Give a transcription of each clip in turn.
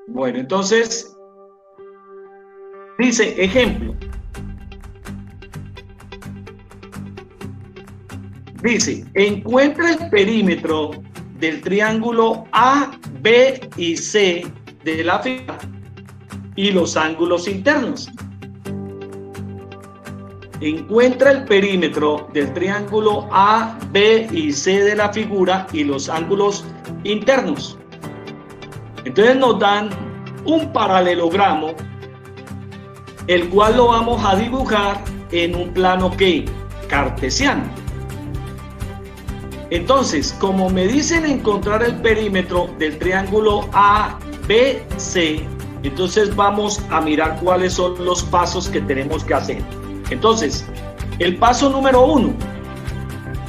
Bueno, entonces, dice, ejemplo. Dice, encuentra el perímetro del triángulo A, B y C de la figura y los ángulos internos. Encuentra el perímetro del triángulo A, B y C de la figura y los ángulos internos. Entonces nos dan un paralelogramo, el cual lo vamos a dibujar en un plano ¿qué? Cartesiano. Entonces, como me dicen encontrar el perímetro del triángulo ABC, entonces vamos a mirar cuáles son los pasos que tenemos que hacer. Entonces, el paso número 1,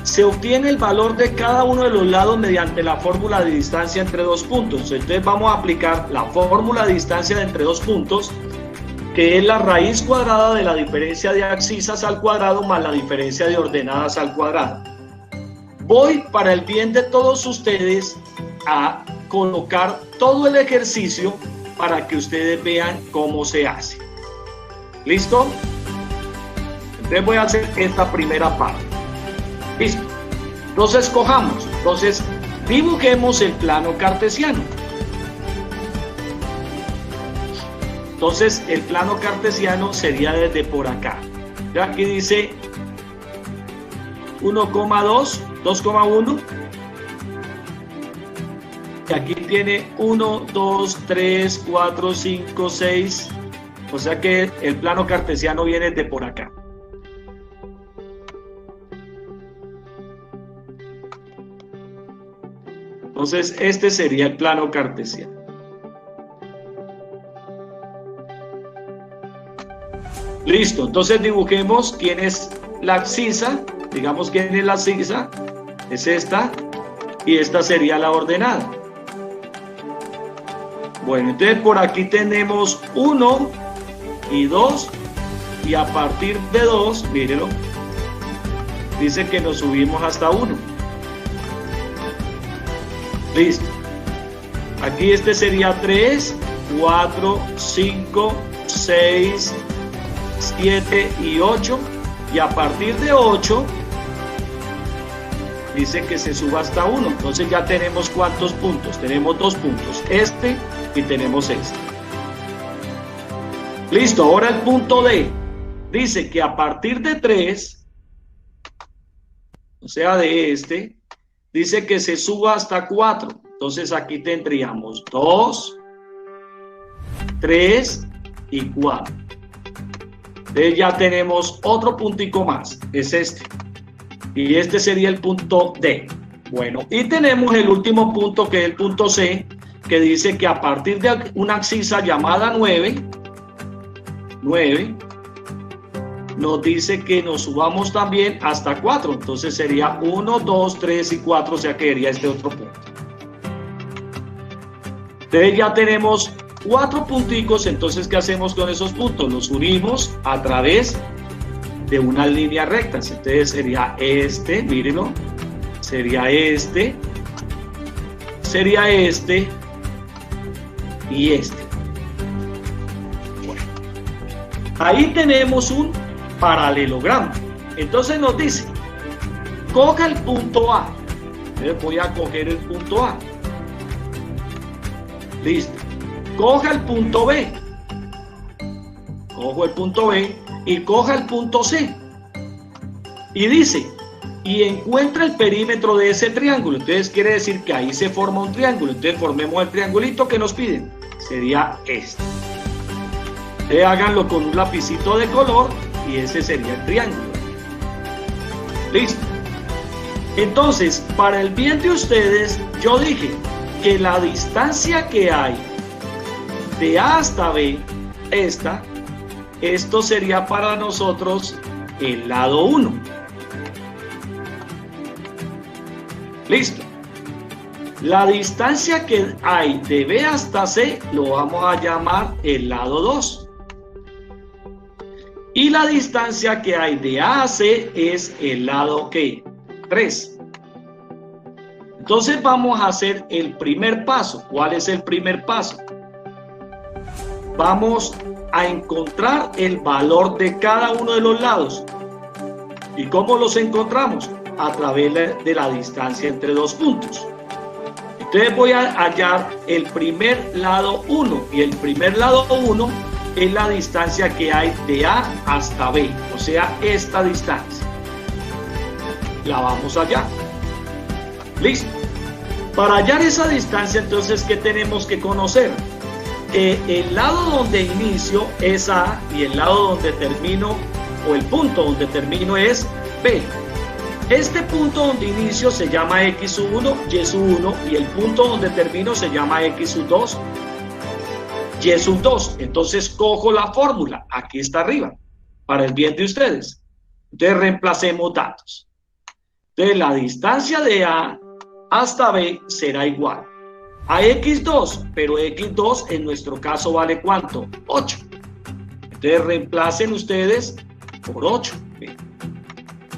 se obtiene el valor de cada uno de los lados mediante la fórmula de distancia entre dos puntos. Entonces vamos a aplicar la fórmula de distancia entre dos puntos, que es la raíz cuadrada de la diferencia de abscisas al cuadrado más la diferencia de ordenadas al cuadrado. Voy, para el bien de todos ustedes, a colocar todo el ejercicio para que ustedes vean cómo se hace. ¿Listo? Entonces voy a hacer esta primera parte. Listo. Entonces cojamos. Entonces dibujemos el plano cartesiano. Entonces el plano cartesiano sería desde por acá. Ya aquí dice 1,2, 2,1. Y aquí tiene 1, 2, 3, 4, 5, 6. O sea que el plano cartesiano viene de por acá. Entonces, este sería el plano cartesiano. Listo, entonces dibujemos quién es la abscisa. Digamos quién es la abscisa. Es esta. Y esta sería la ordenada. Bueno, entonces por aquí tenemos 1 y 2. Y a partir de 2, mírenlo, dice que nos subimos hasta 1. Listo. Aquí este sería 3, 4, 5, 6, 7 y 8. Y a partir de 8 dice que se suba hasta 1. Entonces ya tenemos ¿cuántos puntos? Tenemos 2 puntos. Este y tenemos este. Listo. Ahora el punto D. Dice que a partir de 3, o sea de este, dice que se suba hasta 4. Entonces aquí tendríamos 2, 3 y 4. Entonces ya tenemos otro puntico más. Es este. Y este sería el punto D. Bueno, y tenemos el último punto, que es el punto C, que dice que a partir de una abscisa llamada 9, nos dice que nos subamos también hasta 4. Entonces sería 1, 2, 3 y 4, o sea que sería este otro punto. Entonces ya tenemos 4 punticos. Entonces, ¿qué hacemos con esos puntos? Los unimos a través de unas líneas rectas. Entonces sería este, mírenlo, sería este y este. Bueno, ahí tenemos un paralelogramo. Entonces nos dice, coja el punto A. Entonces voy a coger el punto A. Listo. Coja el punto B. Cojo el punto B y coja el punto C. Y dice, y encuentra el perímetro de ese triángulo. Entonces quiere decir que ahí se forma un triángulo. Entonces formemos el triangulito que nos piden. Sería este. Ustedes háganlo con un lapicito de color y ese sería el triángulo. Listo. Entonces, para el bien de ustedes, yo dije que la distancia que hay de A hasta B, esto sería para nosotros el lado 1. Listo. La distancia que hay de B hasta C lo vamos a llamar el lado 2. Y la distancia que hay de A a C es el lado ¿qué? 3. Entonces vamos a hacer el primer paso. ¿Cuál es el primer paso? Vamos a encontrar el valor de cada uno de los lados. ¿Y cómo los encontramos? A través de la distancia entre dos puntos. Entonces voy a hallar el primer lado 1. Y el primer lado 1 es la distancia que hay de A hasta B. O sea, esta distancia. La vamos a hallar. Listo. Para hallar esa distancia, entonces, ¿qué tenemos que conocer? El lado donde inicio es A y el lado donde termino, o el punto donde termino, es B. Este punto donde inicio se llama X1, Y1, y el punto donde termino se llama X2, Y2. Entonces cojo la fórmula, aquí está arriba, para el bien de ustedes. Entonces reemplacemos datos. Entonces la distancia de A hasta B será igual a X2, pero X2 en nuestro caso vale ¿cuánto? 8. Entonces reemplacen ustedes por 8.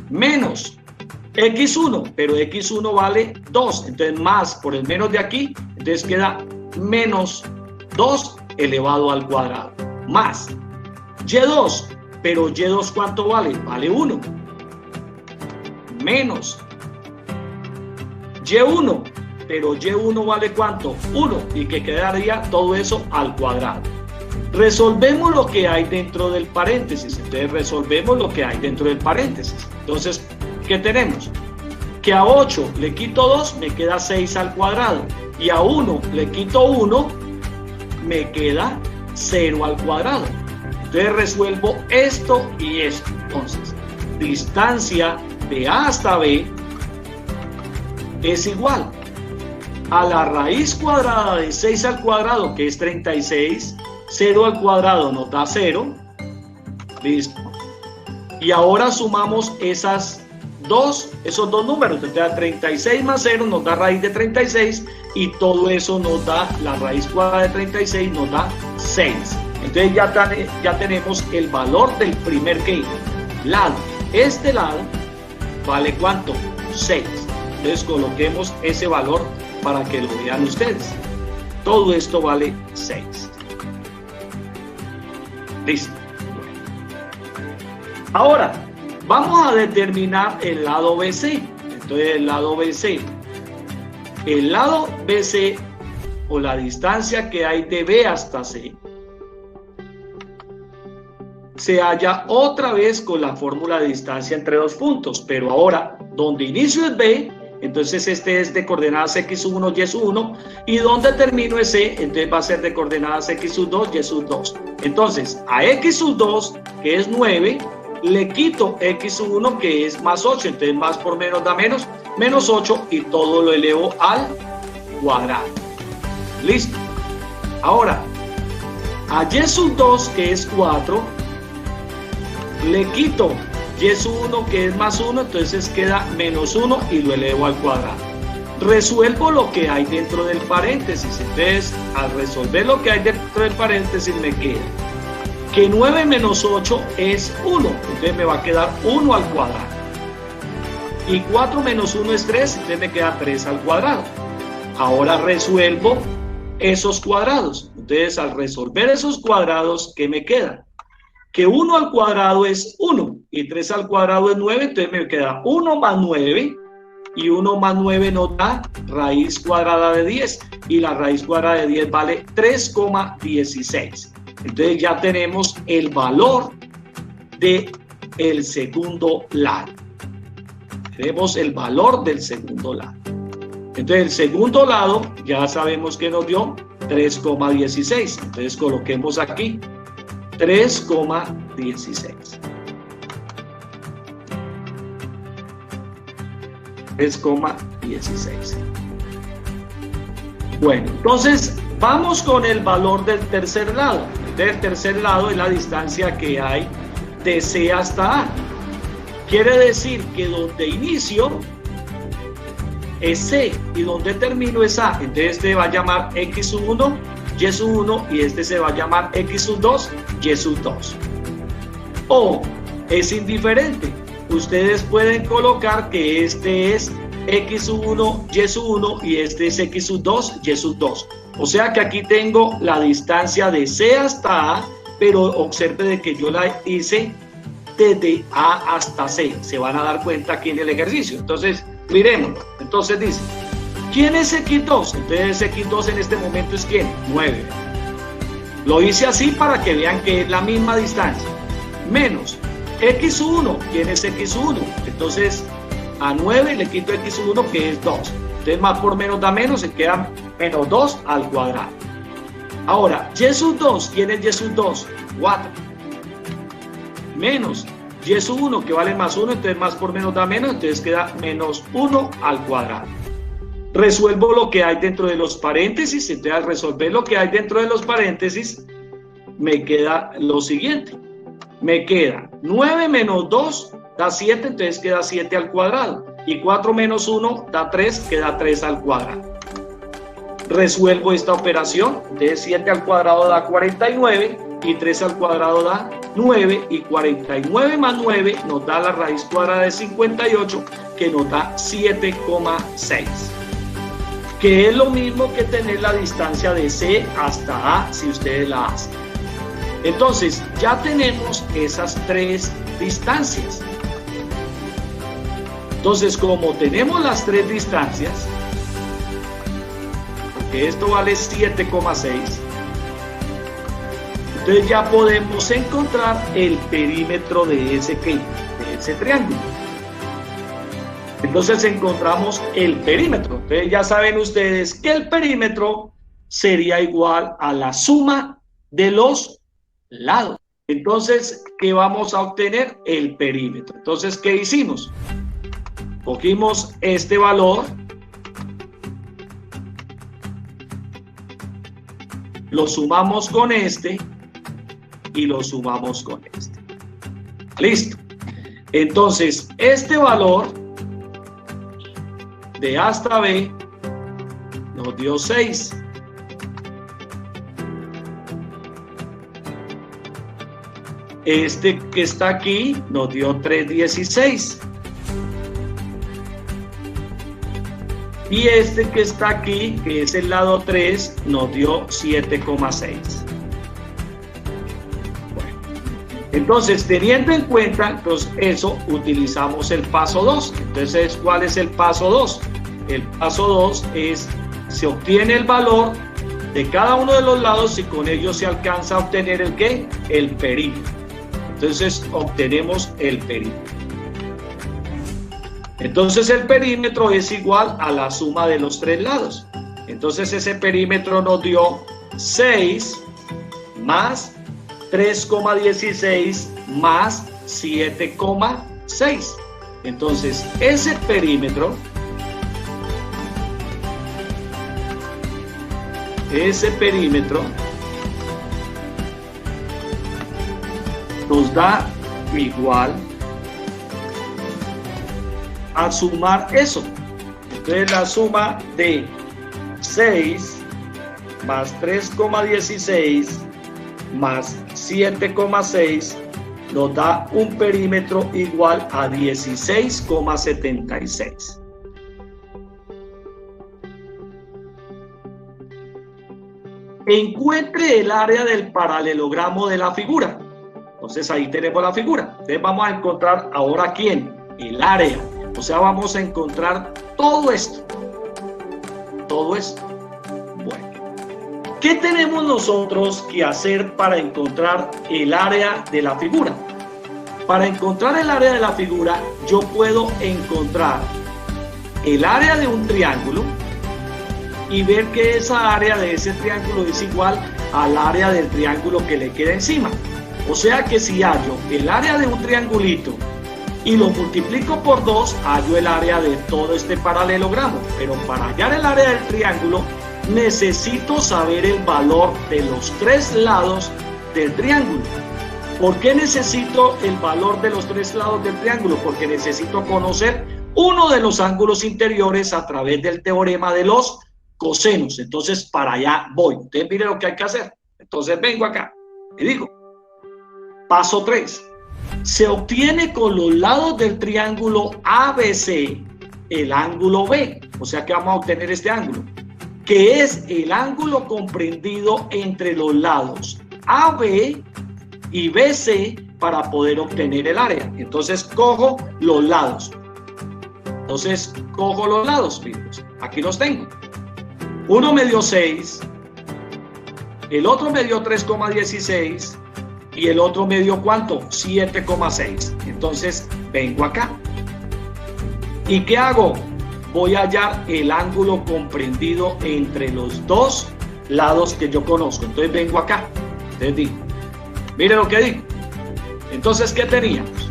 Menos X1, pero X1 vale 2. Entonces más por el menos de aquí, entonces queda menos 2 elevado al cuadrado. Más Y2, pero Y2 ¿cuánto vale? Vale 1. Menos Y1, pero Y1 vale ¿cuánto? 1, y que quedaría todo eso al cuadrado. Resolvemos lo que hay dentro del paréntesis. Entonces resolvemos lo que hay dentro del paréntesis. Entonces, ¿qué tenemos? Que a 8 le quito 2, me queda 6 al cuadrado. Y a 1 le quito 1, me queda 0 al cuadrado. Entonces resuelvo esto y esto. Entonces, distancia de A hasta B es igual a la raíz cuadrada de 6 al cuadrado, que es 36, 0 al cuadrado nos da 0, listo. Y ahora sumamos esos dos números, entonces 36 más 0 nos da raíz de 36, y todo eso nos da, la raíz cuadrada de 36 nos da 6. Entonces ya tenemos el valor del primer lado. Este lado vale ¿cuánto? 6. Entonces coloquemos ese valor para que lo vean ustedes. Todo esto vale 6. Listo. Ahora, vamos a determinar el lado BC. Entonces el lado BC. El lado BC, o la distancia que hay de B hasta C, se halla otra vez con la fórmula de distancia entre dos puntos, pero ahora donde inicio es B, entonces este es de coordenadas X1, Y1, y donde termino es C, entonces va a ser de coordenadas X2, Y2. Entonces a X2, que es 9, le quito X1, que es más 8, entonces más por menos da menos, menos 8, y todo lo elevo al cuadrado. Listo. Ahora, a Y2, que es 4, le quito Y1, que es más 1, entonces queda menos 1 y lo elevo al cuadrado. Resuelvo lo que hay dentro del paréntesis. Entonces, al resolver lo que hay dentro del paréntesis, me queda que 9 menos 8 es 1. Entonces me va a quedar 1 al cuadrado. Y 4 menos 1 es 3, entonces me queda 3 al cuadrado. Ahora resuelvo esos cuadrados. Entonces, al resolver esos cuadrados, ¿qué me queda? Que 1 al cuadrado es 1 y 3 al cuadrado es 9, entonces me queda 1 más 9, y 1 más 9 nos da raíz cuadrada de 10, y la raíz cuadrada de 10 vale 3,16. Entonces ya tenemos el valor del segundo lado. Tenemos el valor del segundo lado. Entonces el segundo lado ya sabemos que nos dio 3,16. Entonces coloquemos aquí 3,16. 3,16. Bueno, entonces vamos con el valor del tercer lado. El tercer lado es la distancia que hay de C hasta A. Quiere decir que donde inicio es C, y donde termino es A. Entonces este va a llamar X sub 1, Y sub 1, y este se va a llamar X sub 2, Y sub 2. O es indiferente. Ustedes pueden colocar que este es X sub 1, Y sub 1, y este es X sub 2, Y sub 2. O sea que aquí tengo la distancia de C hasta A, pero observe de que yo la hice desde A hasta C. Se van a dar cuenta aquí en el ejercicio. Entonces, miremos. Entonces dice, ¿quién es X2? Entonces X2 en este momento es ¿quién? 9. Lo hice así para que vean que es la misma distancia. Menos X1. ¿Quién es X1? Entonces a 9 le quito X1, que es 2. Entonces más por menos da menos, se queda menos 2 al cuadrado. Ahora, Y sub 2. ¿Quién es Y sub 2? 4. Menos Y sub 1, que vale más 1, entonces más por menos da menos, entonces queda menos 1 al cuadrado. Resuelvo lo que hay dentro de los paréntesis. Entonces al resolver lo que hay dentro de los paréntesis, me queda lo siguiente. Me queda 9 menos 2 da 7, entonces queda 7 al cuadrado. Y 4 menos 1 da 3, queda 3 al cuadrado. Resuelvo esta operación. Entonces 7 al cuadrado da 49 y 3 al cuadrado da 9, y 49 más 9 nos da la raíz cuadrada de 58, que nos da 7,6. Que es lo mismo que tener la distancia de C hasta A si ustedes la hacen. Entonces ya tenemos esas tres distancias. Entonces, como tenemos las tres distancias, porque esto vale 7,6, entonces ya podemos encontrar el perímetro de ese triángulo. Entonces encontramos el perímetro. Entonces ya saben ustedes que el perímetro sería igual a la suma de los lados. Entonces, ¿qué vamos a obtener? El perímetro. Entonces, ¿qué hicimos? Cogimos este valor, lo sumamos con este y lo sumamos con este. Listo. Entonces, este valor de A hasta B nos dio 6. Este que está aquí nos dio 3,16. Y este que está aquí, que es el lado 3, nos dio 7,6. Bueno, entonces, teniendo en cuenta entonces, eso, utilizamos el paso 2. Entonces, ¿cuál es el paso 2? El paso 2 es, se obtiene el valor de cada uno de los lados y con ello se alcanza a obtener el ¿qué? El perímetro. Entonces, obtenemos el perímetro. Entonces el perímetro es igual a la suma de los tres lados. Entonces ese perímetro nos dio 6 más 3,16 más 7,6. Entonces ese perímetro nos da igual a sumar eso. Entonces la suma de 6 más 3,16 más 7,6 nos da un perímetro igual a 16,76. Encuentre el área del paralelogramo de la figura. Entonces ahí tenemos la figura. Entonces vamos a encontrar ahora ¿quién? El área. O sea, vamos a encontrar todo esto. Todo esto. Bueno. ¿Qué tenemos nosotros que hacer para encontrar el área de la figura? Para encontrar el área de la figura, yo puedo encontrar el área de un triángulo y ver que esa área de ese triángulo es igual al área del triángulo que le queda encima. O sea que si hallo el área de un triangulito y lo multiplico por 2, hallo el área de todo este paralelogramo. Pero para hallar el área del triángulo, necesito saber el valor de los tres lados del triángulo. ¿Por qué necesito el valor de los tres lados del triángulo? Porque necesito conocer uno de los ángulos interiores a través del teorema de los cosenos. Entonces, para allá voy. Ustedes miren lo que hay que hacer. Entonces, vengo acá y digo, paso 3. Se obtiene con los lados del triángulo ABC el ángulo B. O sea que vamos a obtener este ángulo, que es el ángulo comprendido entre los lados AB y BC para poder obtener el área. Entonces, cojo los lados. Miren, aquí los tengo. Uno me dio 6, el otro me dio 3,16 y el otro me dio ¿cuánto? 7,6. Entonces vengo acá. ¿Y qué hago? Voy a hallar el ángulo comprendido entre los dos lados que yo conozco. Entonces vengo acá. Les digo, miren lo que digo. Entonces, ¿qué teníamos?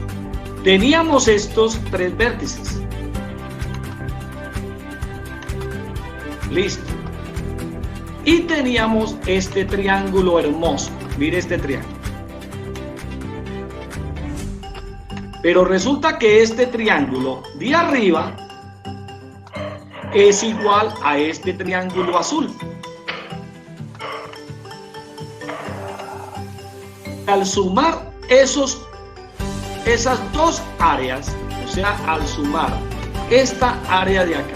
Teníamos estos 3 vértices. Listo. Y teníamos este triángulo hermoso. Mire este triángulo. Pero resulta que este triángulo de arriba es igual a este triángulo azul. Al sumar esas dos áreas, o sea, al sumar esta área de acá,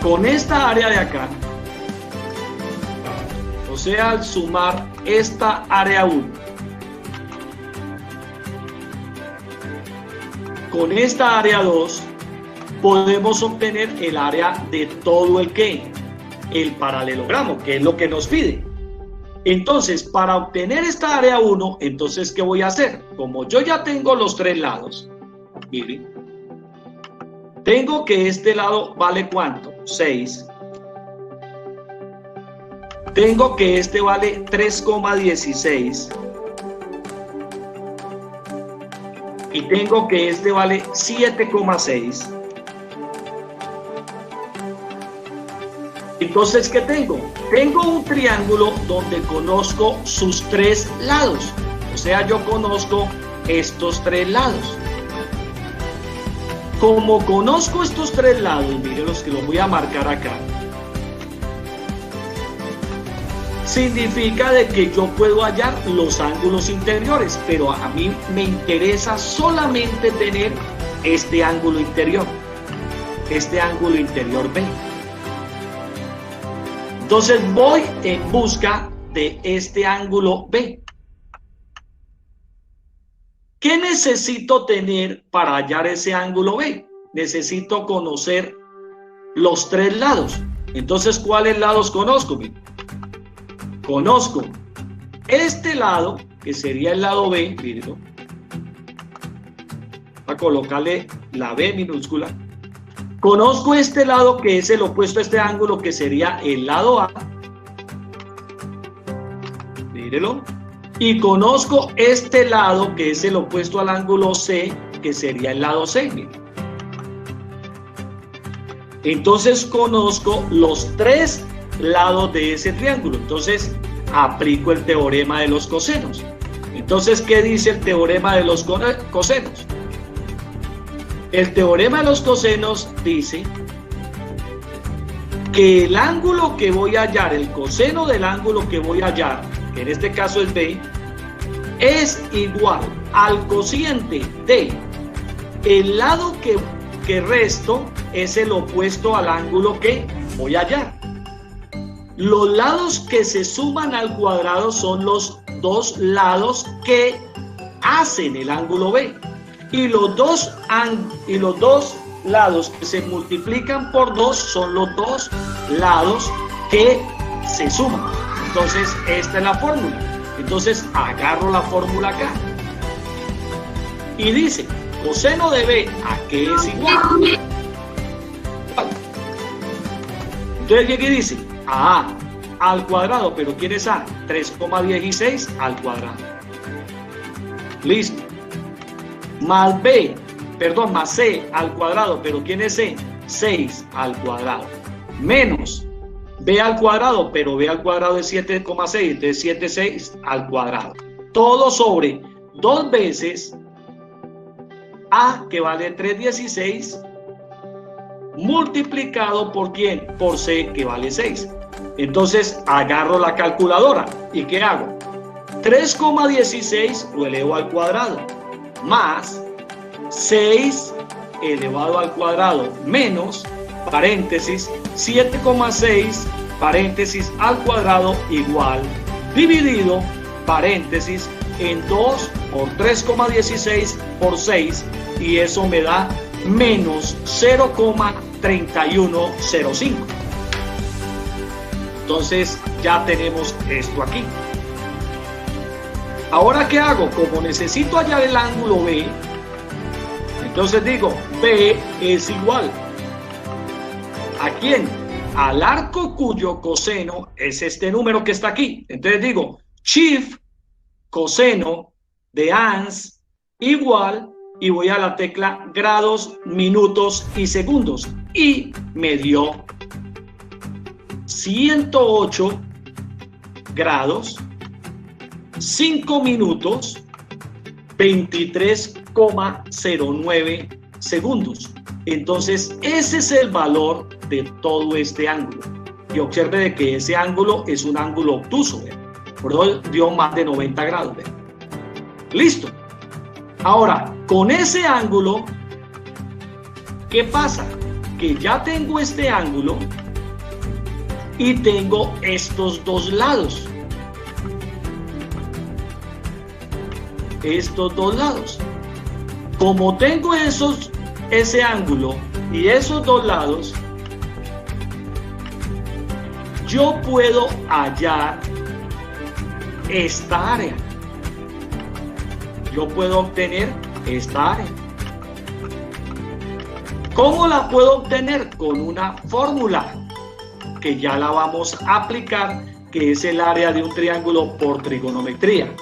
con esta área de acá, o sea, al sumar esta área 1 con esta área 2, podemos obtener el área de todo el paralelogramo, que es lo que nos pide. Entonces, para obtener esta área 1, entonces, ¿qué voy a hacer? Como yo ya tengo los 3 lados, miren, tengo que este lado vale ¿cuánto? 6. Tengo que este vale 3,16. Y tengo que este vale 7,6. Entonces, ¿qué tengo? Tengo un triángulo donde conozco sus 3 lados. O sea, yo conozco estos 3 lados. Como conozco estos 3 lados, miren los que los voy a marcar acá. Significa de que yo puedo hallar los ángulos interiores, pero a mí me interesa solamente tener este ángulo interior B. Entonces voy en busca de este ángulo B. ¿Qué necesito tener para hallar ese ángulo B? Necesito conocer los 3 lados. Entonces, ¿cuáles lados conozco? Conozco este lado, que sería el lado B, mírenlo. Voy a colocarle la B minúscula. Conozco este lado, que es el opuesto a este ángulo, que sería el lado A. Mírenlo. Y conozco este lado, que es el opuesto al ángulo C, que sería el lado C. Miren. Entonces conozco los 3 lados de ese triángulo. Entonces aplico el teorema de los cosenos. Entonces, ¿qué dice el teorema de los cosenos? El teorema de los cosenos dice que el ángulo que voy a hallar, el coseno del ángulo que voy a hallar, que en este caso es B, es igual al cociente de el lado que resto es el opuesto al ángulo que voy a hallar. Los lados que se suman al cuadrado son los 2 lados que hacen el ángulo B. Y los dos lados que se multiplican por 2 son los 2 lados que se suman. Entonces, esta es la fórmula. Entonces, agarro la fórmula acá. Y dice, coseno de B, ¿a qué es igual? Entonces, ¿qué dice? A al cuadrado, pero ¿quién es A? 3,16 al cuadrado. Listo. Más C al cuadrado, pero ¿quién es C? 6 al cuadrado. Menos B al cuadrado, pero B al cuadrado es 7,6, entonces 7,6 al cuadrado. todo sobre 2 veces A, que vale 316, multiplicado por ¿quién? Por C, que vale 6. Entonces agarro la calculadora y ¿qué hago? 3,16 lo elevo al cuadrado más 6 elevado al cuadrado menos paréntesis 7,6 paréntesis al cuadrado igual dividido paréntesis en 2 por 3,16 por 6, y eso me da menos 0,3105. Entonces ya tenemos esto aquí. Ahora, ¿qué hago? Como necesito hallar el ángulo B, entonces digo B es igual ¿a quién? Al arco cuyo coseno es este número que está aquí. Entonces digo Shift coseno de ans igual, y voy a la tecla grados, minutos y segundos, y me dio 108 grados, 5 minutos, 23,09 segundos. Entonces ese es el valor de todo este ángulo. Y observe de que ese ángulo es un ángulo obtuso, por eso dio más de 90 grados. Listo. Ahora, con ese ángulo, ¿qué pasa? Que ya tengo este ángulo y tengo estos dos lados. Estos dos lados. Como tengo ese ángulo y esos dos lados, yo puedo hallar esta área. Yo puedo obtener esta área. ¿Cómo la puedo obtener? Con una fórmula que ya la vamos a aplicar, que es el área de un triángulo por trigonometría.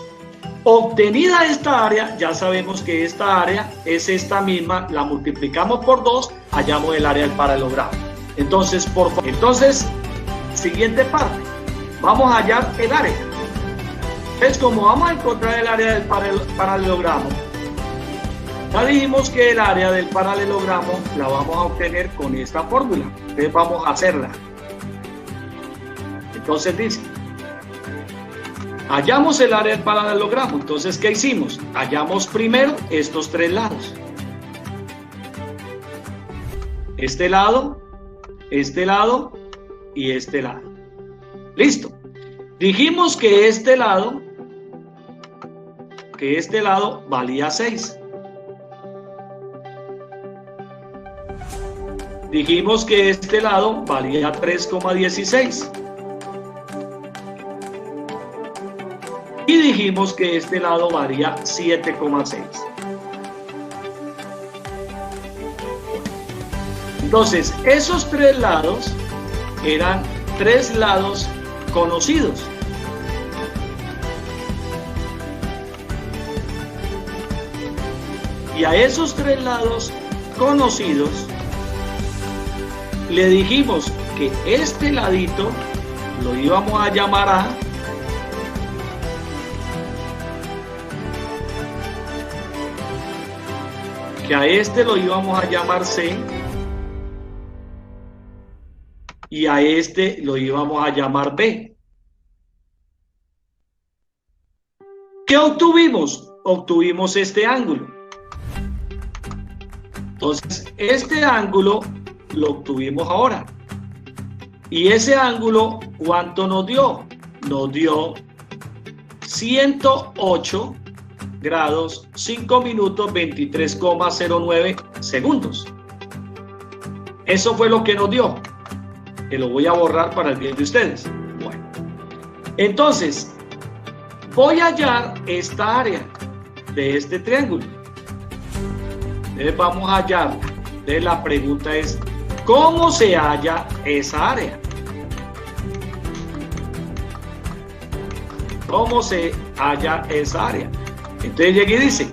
Obtenida esta área, ya sabemos que esta área es esta misma, la multiplicamos por 2, hallamos el área del paralelogramo. Entonces, siguiente parte, vamos a hallar el área. Entonces, como vamos a encontrar el área del paralelogramo, ya dijimos que el área del paralelogramo la vamos a obtener con esta fórmula. Entonces vamos a hacerla. Entonces dice, hallamos el área del paralelogramo. Entonces, ¿qué hicimos? Hallamos primero estos tres lados. Este lado y este lado. Listo. Dijimos que este lado valía 6. Dijimos que este lado valía 3,16. Y dijimos que este lado valía 7,6. Entonces, esos tres lados eran tres lados conocidos. Y a esos tres lados conocidos le dijimos que este ladito lo íbamos a llamar A, que a este lo íbamos a llamar C, y a este lo íbamos a llamar B. ¿Qué obtuvimos? Obtuvimos este ángulo. Entonces, este ángulo lo obtuvimos ahora. Y ese ángulo, ¿cuánto nos dio? Nos dio 108 grados, 5 minutos, 23,09 segundos. Eso fue lo que nos dio. Que lo voy a borrar para el bien de ustedes. Bueno, entonces voy a hallar esta área de este triángulo. Entonces vamos a hallar. Entonces la pregunta es, ¿cómo se halla esa área? ¿Cómo se halla esa área? Entonces llega y dice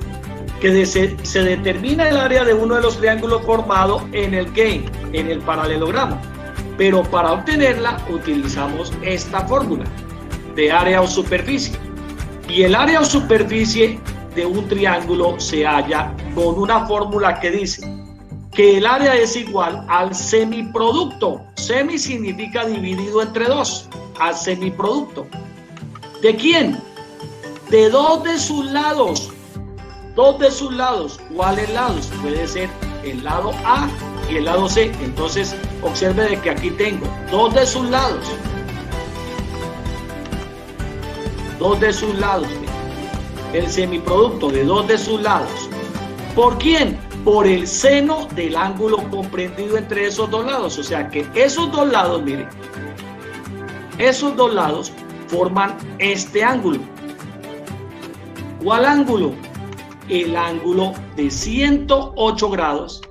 que se determina el área de uno de los triángulos formado en el paralelogramo. Pero para obtenerla utilizamos esta fórmula de área o superficie. Y el área o superficie de un triángulo se halla con una fórmula que dice que el área es igual al semiproducto. Semi significa dividido entre dos, al semiproducto. ¿De quién? De dos de sus lados. Dos de sus lados. ¿Cuáles lados? Puede ser el lado A y el lado C. Entonces, observe de que aquí tengo dos de sus lados. Dos de sus lados. El semiproducto de dos de sus lados. ¿Por quién? Por el seno del ángulo comprendido entre esos dos lados. O sea que esos dos lados, miren, esos dos lados forman este ángulo. ¿Cuál ángulo? El ángulo de 108 grados.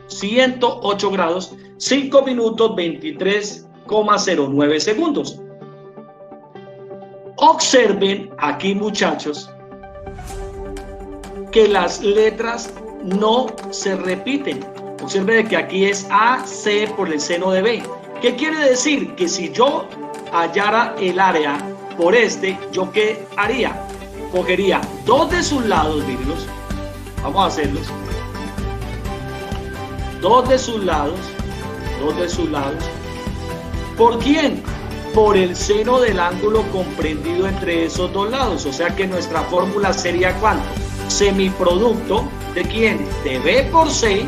108 grados, 5 minutos 23,09 segundos. Observen aquí, muchachos, que las letras no se repiten. Observen que aquí es AC por el seno de B. ¿Qué quiere decir? Que si yo hallara el área por este, ¿yo qué haría? Cogería dos de sus lados, mírenlos. Vamos a hacerlos. Dos de sus lados. Dos de sus lados. ¿Por quién? Por el seno del ángulo comprendido entre esos dos lados. O sea que nuestra fórmula sería ¿cuánto? Semiproducto ¿de quién? De B por C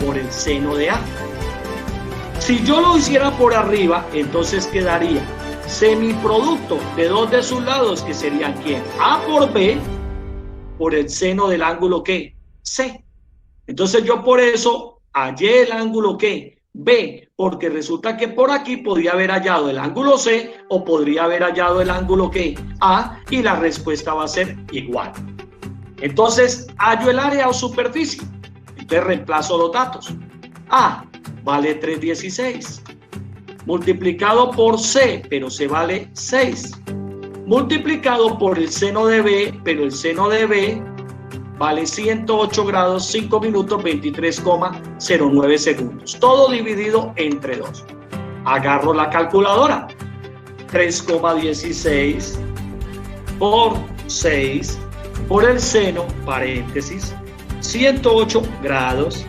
por el seno de A. Si yo lo hiciera por arriba, entonces quedaría semiproducto de dos de sus lados, que serían ¿quién? A por B por el seno del ángulo ¿qué? C. Entonces yo por eso hallé el ángulo ¿qué? B, porque resulta que por aquí podría haber hallado el ángulo C o podría haber hallado el ángulo ¿qué? A, y la respuesta va a ser igual. Entonces hallo el área o superficie. Entonces reemplazo los datos. A vale 316. Multiplicado por C, pero C vale 6. Multiplicado por el seno de B, pero el seno de B vale 108 grados, 5 minutos, 23,09 segundos. Todo dividido entre 2. Agarro la calculadora. 3,16 por 6 por el seno, paréntesis, 108 grados,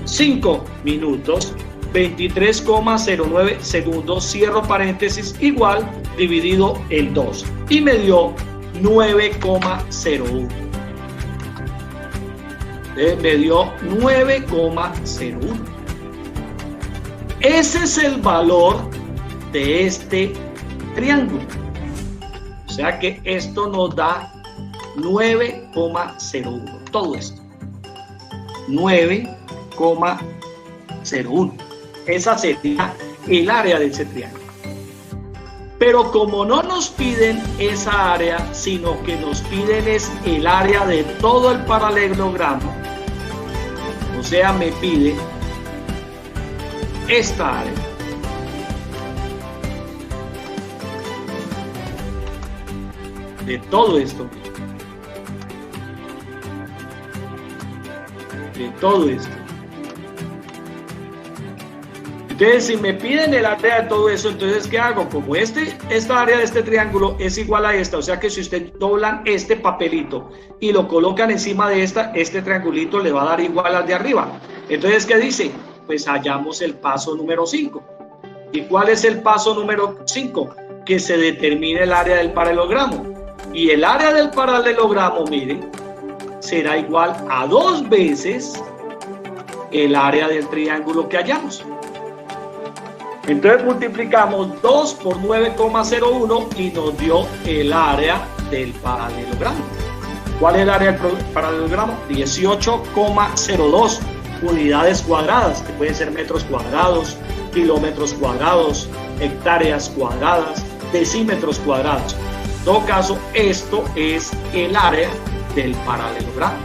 5 minutos, 23,09 segundos, cierro paréntesis, igual, dividido en 2. Y me dio 9,01. Me dio 9,01. Ese es el valor de este triángulo. O sea que esto nos da 9,01. Todo esto. 9,01. Esa sería el área de ese triángulo. Pero como no nos piden esa área, sino que nos piden es el área de todo el paralelogramo, o sea, me pide esta área. De todo esto. De todo esto. Entonces, si me piden el área de todo eso, entonces, ¿qué hago? Como esta área de este triángulo es igual a esta, o sea que si usted doblan este papelito y lo colocan encima de este triangulito, le va a dar igual al de arriba. Entonces, ¿qué dice? Pues hallamos el paso número 5. ¿Y cuál es el paso número 5? Que se determine el área del paralelogramo. Y el área del paralelogramo, miren, será igual a 2 veces el área del triángulo que hallamos. Entonces multiplicamos 2 por 9,01 y nos dio el área del paralelogramo. ¿Cuál es el área del paralelogramo? 18,02 unidades cuadradas, que pueden ser metros cuadrados, kilómetros cuadrados, hectáreas cuadradas, decímetros cuadrados. En todo caso, esto es el área del paralelogramo.